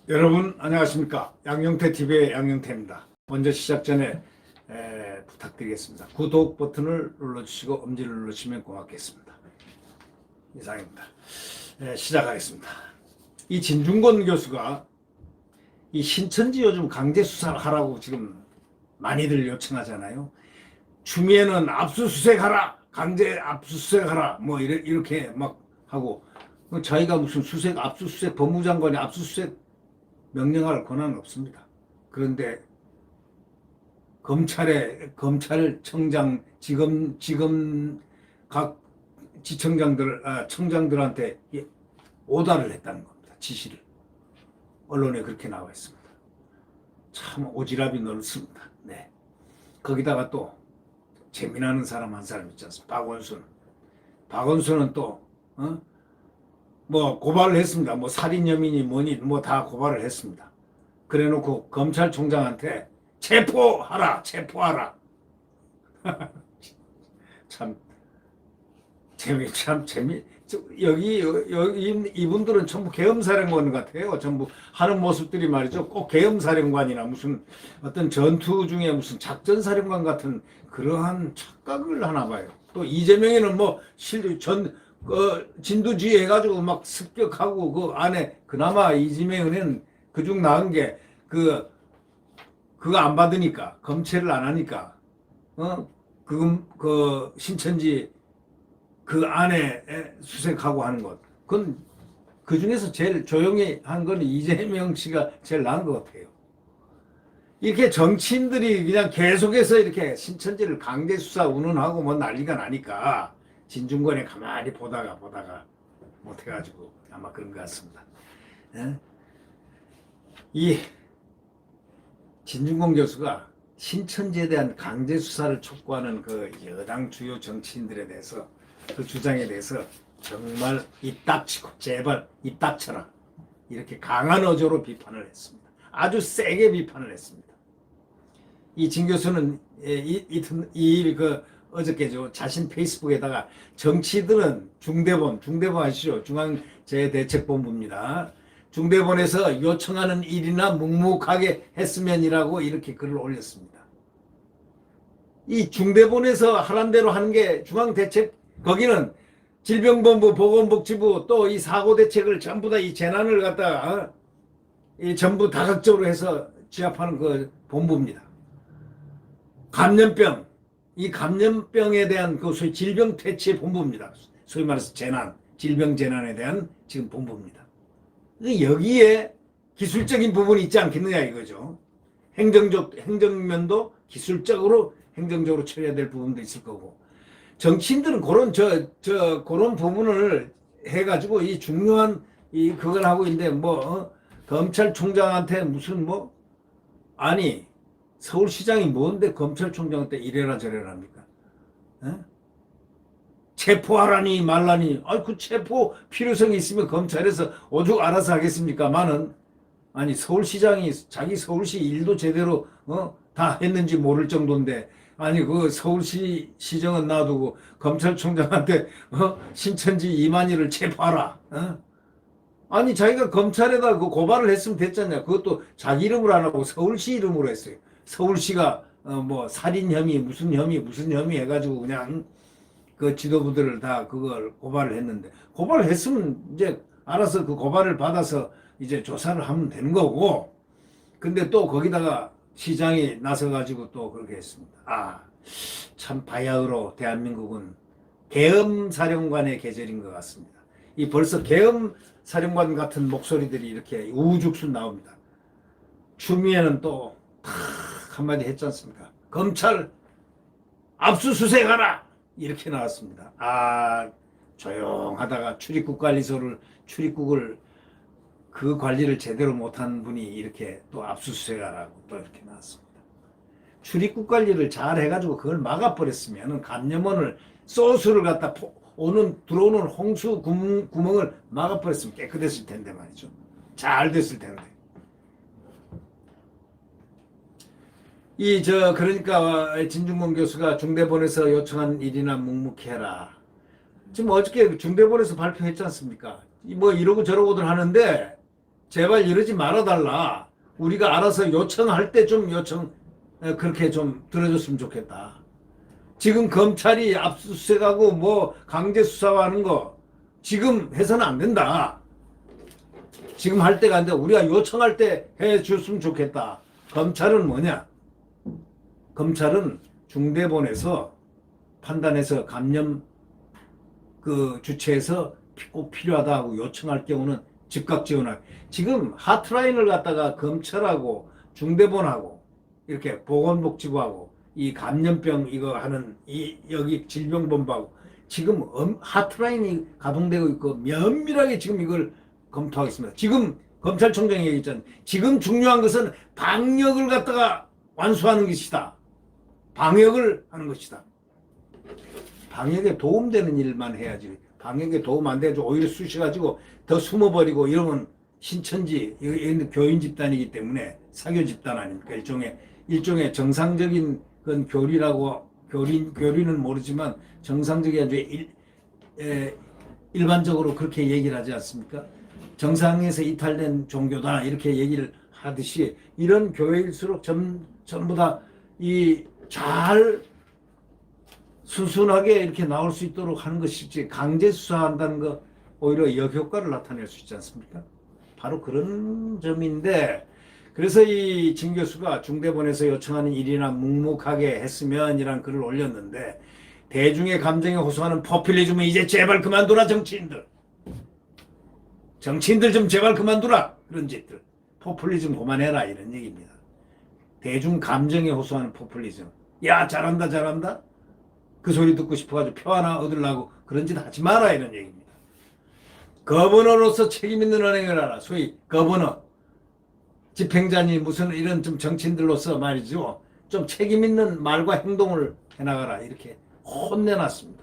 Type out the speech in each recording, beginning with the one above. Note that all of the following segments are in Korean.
여러분 안녕하십니까? 양영태TV의 양영태입니다. 먼저 시작 전에 부탁드리겠습니다. 구독 버튼을 눌러주시고 엄지를 누르시면 고맙겠습니다. 이상입니다. 시작하겠습니다. 이 진중권 교수가 이 신천지 요즘 강제 수사를 하라고 지금 많이들 요청하잖아요. 추미애는 압수수색하라, 강제 압수수색하라, 뭐 이렇게 막 하고, 자기가 무슨 압수수색 법무장관이 압수수색 명령할 권한은 없습니다. 그런데 검찰청장, 지검 각 청장들한테 오다를 했다는 겁니다. 지시를. 언론에 그렇게 나와 있습니다. 참 오지랖이 넓습니다. 네. 거기다가 또 재미나는 사람 한 사람 있지 않습니까? 박원순은 또 뭐 고발을 했습니다. 뭐 살인 혐의니 뭐니 뭐 다 고발을 했습니다. 그래놓고 검찰총장한테 체포하라. 참 여기 이분들은 전부 계엄사령관 같아요. 전부 하는 모습들이 말이죠. 꼭 계엄사령관이나 무슨 어떤 전투 중에 무슨 작전사령관 같은 그러한 착각을 하나 봐요. 또 이재명이는 뭐 진두지휘 해가지고 막 습격하고 그 안에 그나마 이재명은 그중 나은 게 그거 안 받으니까 검체를 안 하니까 그 신천지 그 안에 수색하고 하는 것. 그건 그 중에서 제일 조용히 한 건 이재명 씨가 제일 나은 것 같아요. 이렇게 정치인들이 그냥 계속해서 이렇게 신천지를 강제 수사 운운하고 뭐 난리가 나니까 진중권이 가만히 보다가 못해가지고 아마 그런 것 같습니다. 이 진중권 교수가 신천지에 대한 강제 수사를 촉구하는 그 여당 주요 정치인들에 대해서 그 주장에 대해서 정말 입 닥치고 제발 입 닥쳐라 이렇게 강한 어조로 비판을 했습니다. 아주 세게 비판을 했습니다. 이 진 교수는 어저께죠 자신 페이스북에다가 정치들은 중대본 아시죠? 중앙재해대책본부입니다. 중대본에서 요청하는 일이나 묵묵하게 했으면이라고 이렇게 글을 올렸습니다. 이 중대본에서 하란 대로 하는 게 중앙대책 거기는 질병본부, 보건복지부 또 이 사고대책을 전부 다 이 재난을 갖다가 전부 다각적으로 해서 지압하는 그 본부입니다. 감염병, 이 감염병에 대한 그 소위 질병 퇴치 본부입니다. 소위 말해서 질병 재난에 대한 지금 본부입니다. 여기에 기술적인 부분이 있지 않겠느냐 이거죠. 행정면도 기술적으로 행정적으로 처리해야 될 부분도 있을 거고. 정치인들은 그런 부분을 해가지고 이 중요한 그걸 하고 있는데 검찰총장한테 무슨 아니 서울시장이 뭔데 검찰총장한테 이래라 저래라 합니까? 체포하라니 말라니 그 체포 필요성이 있으면 검찰에서 오죽 알아서 하겠습니까만은 아니 서울시장이 자기 서울시 일도 제대로 다 했는지 모를 정도인데 아니 그 서울시 시정은 놔두고 검찰총장한테 신천지 이만희를 체포하라. 아니 자기가 검찰에다 그 고발을 했으면 됐잖아요. 그것도 자기 이름으로 안 하고 서울시 이름으로 했어요. 서울시가 살인 혐의 무슨 혐의 해가지고 그냥 그 지도부들을 다 그걸 고발을 했는데 고발을 했으면 이제 알아서 그 고발을 받아서 이제 조사를 하면 되는 거고. 근데 또 거기다가 시장이 나서가지고 또 그렇게 했습니다. 참 바야흐로 대한민국은 계엄사령관의 계절인 것 같습니다. 이 벌써 계엄사령관 같은 목소리들이 이렇게 우죽순 나옵니다. 추미애는 또 한마디 했지 않습니까? 검찰 압수수색하라 이렇게 나왔습니다. 조용하다가 출입국을 그 관리를 제대로 못한 분이 이렇게 또 압수수색하라고 또 이렇게 나왔습니다. 출입국 관리를 잘 해가지고 그걸 막아버렸으면 감염원을 소스를 갖다 들어오는 홍수 구멍을 막아버렸으면 깨끗했을 텐데 말이죠. 잘 됐을 텐데. 그러니까 진중권 교수가 중대본에서 요청한 일이나 묵묵히 해라. 지금 어저께 중대본에서 발표했지 않습니까? 이러고 저러고들 하는데 제발 이러지 말아달라. 우리가 알아서 요청할 때 좀 그렇게 좀 들어줬으면 좋겠다. 지금 검찰이 압수수색하고 뭐 강제 수사하는 거 지금 해서는 안 된다. 지금 할 때가 안 돼. 우리가 요청할 때 해줬으면 좋겠다. 검찰은 뭐냐? 검찰은 중대본에서 판단해서 감염 그 주체에서 꼭 필요하다 하고 요청할 경우는 즉각 지원할. 지금 하트라인을 갖다가 검찰하고 중대본하고 이렇게 보건복지부하고 이 감염병 이거 하는 이 여기 질병본부하고 지금 하트라인이 가동되고 있고 면밀하게 지금 이걸 검토하고 있습니다. 지금 검찰총장이 얘기했잖아요. 지금 중요한 것은 방역을 갖다가 완수하는 것이다. 방역을 하는 것이다. 방역에 도움되는 일만 해야지. 방역에 도움 안 돼가지고 오히려 쑤셔가지고 더 숨어버리고 이러면 신천지, 교인 집단이기 때문에 사교 집단 아닙니까? 일종의 정상적인 그건 교리는 모르지만 정상적이 아주 일반적으로 그렇게 얘기를 하지 않습니까? 정상에서 이탈된 종교다 이렇게 얘기를 하듯이 이런 교회일수록 전부 다 이 잘 순순하게 이렇게 나올 수 있도록 하는 것이지 강제 수사한다는 거 오히려 역효과를 나타낼 수 있지 않습니까? 바로 그런 점인데 그래서 이 진 교수가 중대본에서 요청하는 일이나 묵묵하게 했으면 이란 글을 올렸는데 대중의 감정에 호소하는 포퓰리즘은 이제 제발 그만두라 정치인들. 정치인들 좀 제발 그만두라 그런 짓들. 포퓰리즘 그만해라 이런 얘기입니다. 대중 감정에 호소하는 포퓰리즘. 야 잘한다 잘한다. 그 소리 듣고 싶어가지고 표 하나 얻으려고 그런 짓 하지 마라 이런 얘기입니다. 거버너로서 책임 있는 언행을 하라. 소위 거버너. 집행자니 무슨 이런 좀 정치인들로서 말이죠. 좀 책임 있는 말과 행동을 해나가라 이렇게 혼내놨습니다.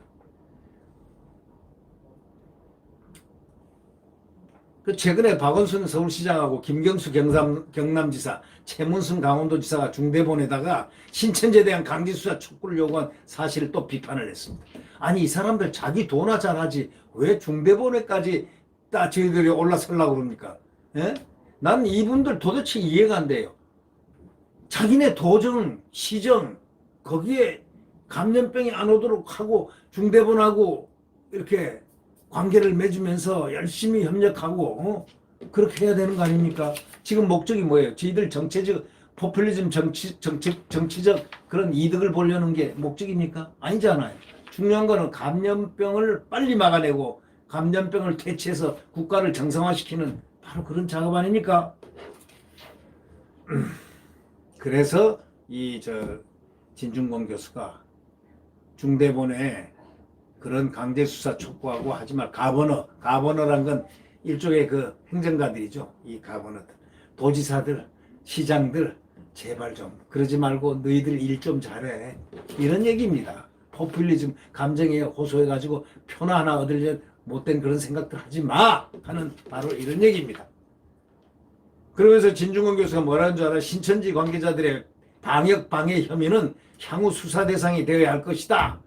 그 최근에 박원순 서울시장하고 김경수 경남지사, 최문순 강원도지사가 중대본에다가 신천지에 대한 강제수사 촉구를 요구한 사실을 또 비판을 했습니다. 아니 이 사람들 자기 도나 잘하지 왜 중대본에까지 다 저희들이 올라서려고 그럽니까? 예? 난 이분들 도대체 이해가 안 돼요. 자기네 도정, 시정 거기에 감염병이 안 오도록 하고 중대본하고 이렇게 관계를 맺으면서 열심히 협력하고 그렇게 해야 되는 거 아닙니까? 지금 목적이 뭐예요? 저희들 정치적 포퓰리즘 정치적 그런 이득을 보려는 게 목적입니까? 아니잖아요. 중요한 거는 감염병을 빨리 막아내고 감염병을 퇴치해서 국가를 정상화시키는 바로 그런 작업 아닙니까? 그래서 이 진중권 교수가 중대본에 그런 강제수사 촉구하고 하지만 가버너란 건 일종의 그 행정가들이죠. 이 가버너들. 도지사들, 시장들, 제발 좀 그러지 말고 너희들 일 좀 잘해. 이런 얘기입니다. 포퓰리즘 감정에 호소해가지고 표나 하나 얻으려 못된 그런 생각들 하지 마! 하는 바로 이런 얘기입니다. 그러면서 진중권 교수가 뭐라는 줄 알아? 신천지 관계자들의 방해 혐의는 향후 수사 대상이 되어야 할 것이다.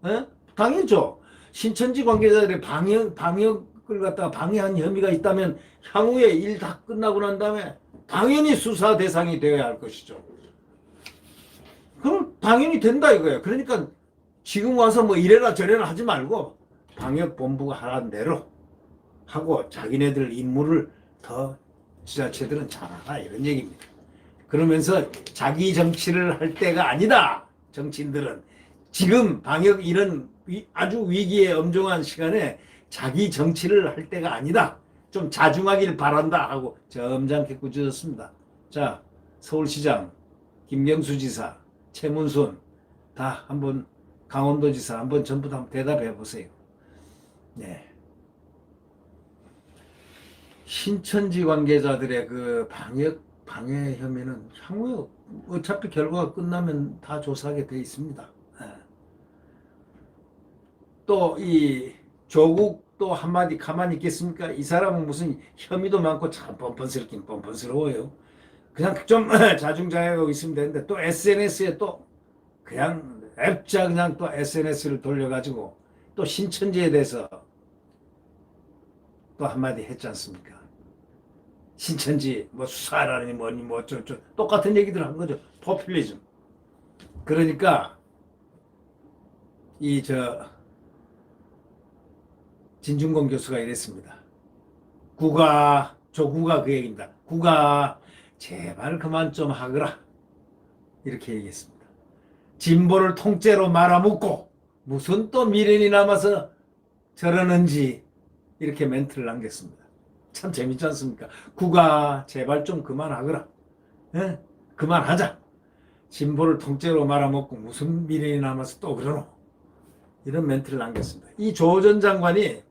어? 당연죠. 신천지 관계자들의 방역을 갖다가 방해한 혐의가 있다면 향후에 일 다 끝나고 난 다음에 당연히 수사 대상이 되어야 할 것이죠. 그럼 당연히 된다 이거예요. 그러니까 지금 와서 뭐 이래라 저래라 하지 말고 방역본부가 하라는 대로 하고 자기네들 임무를 더 지자체들은 잘하라 이런 얘기입니다. 그러면서 자기 정치를 할 때가 아니다. 정치인들은 지금 방역 이런 아주 위기의 엄중한 시간에 자기 정치를 할 때가 아니다. 좀 자중하길 바란다 하고 점잖게 꾸짖었습니다. 자, 서울시장, 김경수 지사, 최문순 다 한번 강원도지사 한번 전부 다 대답해 보세요. 네. 신천지 관계자들의 그 방해 혐의는 향후에 어차피 결과가 끝나면 다 조사하게 돼 있습니다. 또 이 조국도 한마디 가만히 있겠습니까? 이 사람은 무슨 혐의도 많고 참 뻔뻔스럽긴 뻔뻔스러워요. 그냥 좀 자중자애하고 있으면 되는데 또 SNS에 또 그냥 앱자 그냥 또 SNS를 돌려가지고 또 신천지에 대해서 또 한마디 했지 않습니까? 신천지 뭐 수사라니 뭐니 뭐 어쩌고 똑같은 얘기들 한 거죠. 포퓰리즘. 그러니까 이 진중권 교수가 이랬습니다. 조국가 그 얘기입니다. 국가 제발 그만 좀 하거라. 이렇게 얘기했습니다. 진보를 통째로 말아먹고 무슨 또 미련이 남아서 저러는지 이렇게 멘트를 남겼습니다. 참 재밌지 않습니까? 국가 제발 좀 그만하거라. 예? 그만하자. 진보를 통째로 말아먹고 무슨 미련이 남아서 또 그러노. 이런 멘트를 남겼습니다. 이 조 전 장관이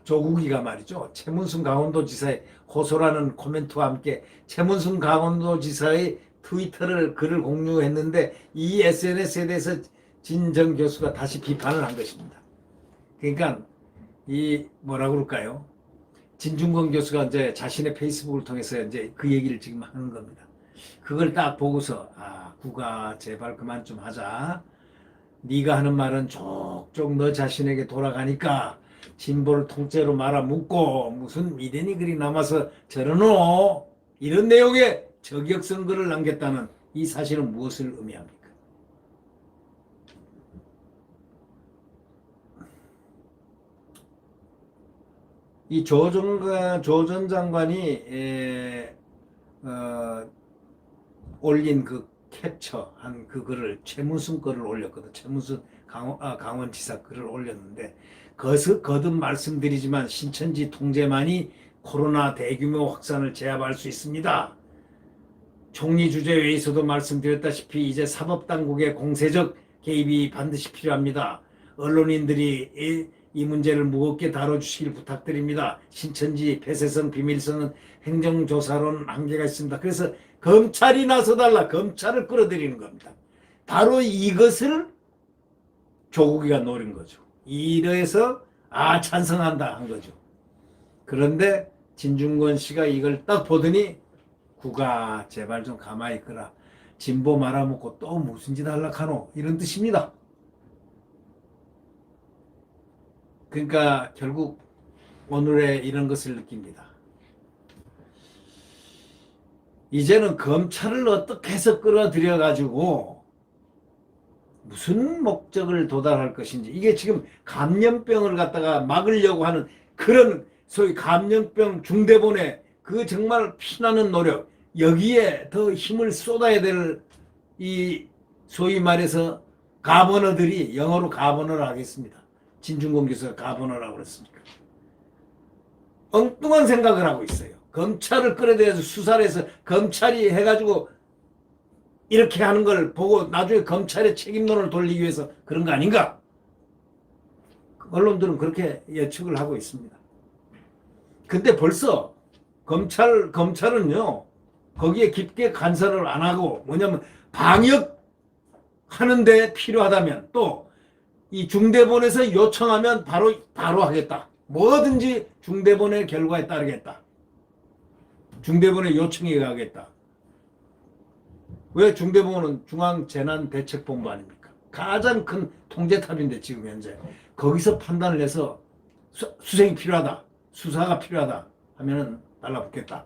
조국이가 말이죠. 최문순 강원도지사의 호소라는 코멘트와 함께 최문순 강원도지사의 트위터를 글을 공유했는데 이 SNS에 대해서 진 전 교수가 다시 비판을 한 것입니다. 그러니까 이 뭐라 그럴까요? 진중권 교수가 이제 자신의 페이스북을 통해서 이제 그 얘기를 지금 하는 겁니다. 그걸 딱 보고서 국가 제발 그만 좀 하자. 네가 하는 말은 족족 너 자신에게 돌아가니까 진보를 통째로 말아먹고 무슨 미련이 그리 남아서 저러노. 이런 내용의 저격선 글을 남겼다는 이 사실은 무엇을 의미합니까? 이 조 전 장관이 올린 그 캡처한 그 글을 최문순 글을 올렸거든. 최문순 강원지사 글을 올렸는데 거듭 말씀드리지만 신천지 통제만이 코로나 대규모 확산을 제압할 수 있습니다. 총리 주재회에서도 말씀드렸다시피 이제 사법당국의 공세적 개입이 반드시 필요합니다. 언론인들이 이 문제를 무겁게 다뤄주시길 부탁드립니다. 신천지 폐쇄성 비밀성은 행정조사로는 한계가 있습니다. 그래서 검찰이 나서달라. 검찰을 끌어들이는 겁니다. 바로 이것을 조국이가 노린 거죠. 이래서 찬성한다 한 거죠. 그런데 진중권 씨가 이걸 딱 보더니 국가 제발 좀 가만히 있거라. 진보 말아먹고 또 무슨 짓 하려카노 이런 뜻입니다. 그러니까 결국 오늘의 이런 것을 느낍니다. 이제는 검찰을 어떻게 해서 끌어들여 가지고 무슨 목적을 도달할 것인지, 이게 지금 감염병을 갖다가 막으려고 하는 그런 소위 감염병 중대본의 그 정말 피나는 노력, 여기에 더 힘을 쏟아야 될 이 소위 말해서 가버너들이, 영어로 가버너를 하겠습니다. 진중권 교수가 가버너라고 그랬으니까 엉뚱한 생각을 하고 있어요. 검찰을 끌어들여서 수사를 해서 검찰이 해가지고 이렇게 하는 걸 보고 나중에 검찰의 책임론을 돌리기 위해서 그런 거 아닌가? 언론들은 그렇게 예측을 하고 있습니다. 근데 벌써 검찰은요, 거기에 깊게 간섭을 안 하고, 뭐냐면 방역 하는데 필요하다면, 또 이 중대본에서 요청하면 바로 하겠다. 뭐든지 중대본의 결과에 따르겠다. 중대본의 요청에 의하겠다. 왜? 중대본은 중앙재난대책본부 아닙니까? 가장 큰 통제탑인데 지금 현재 거기서 판단을 해서 수색이 필요하다, 수사가 필요하다 하면은 달라붙겠다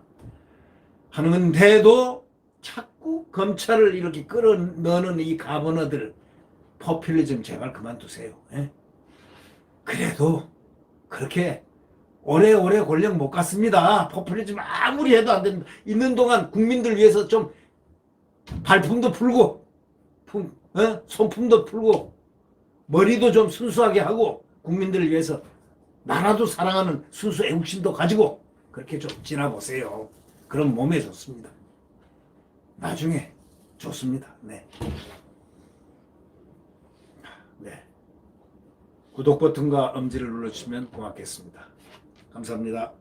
하는데도 자꾸 검찰을 이렇게 끌어넣는 이 가버너들, 포퓰리즘 제발 그만두세요. 예? 그래도 그렇게 오래오래 권력 못 갔습니다. 포퓰리즘 아무리 해도 안 됩니다. 있는 동안 국민들 위해서 좀 발품도 풀고 손품도 풀고 머리도 좀 순수하게 하고 국민들을 위해서 나라도 사랑하는 순수 애국심도 가지고 그렇게 좀 지나보세요. 그럼 몸에 좋습니다. 나중에 좋습니다. 네. 구독 버튼과 엄지를 눌러주시면 고맙겠습니다. 감사합니다.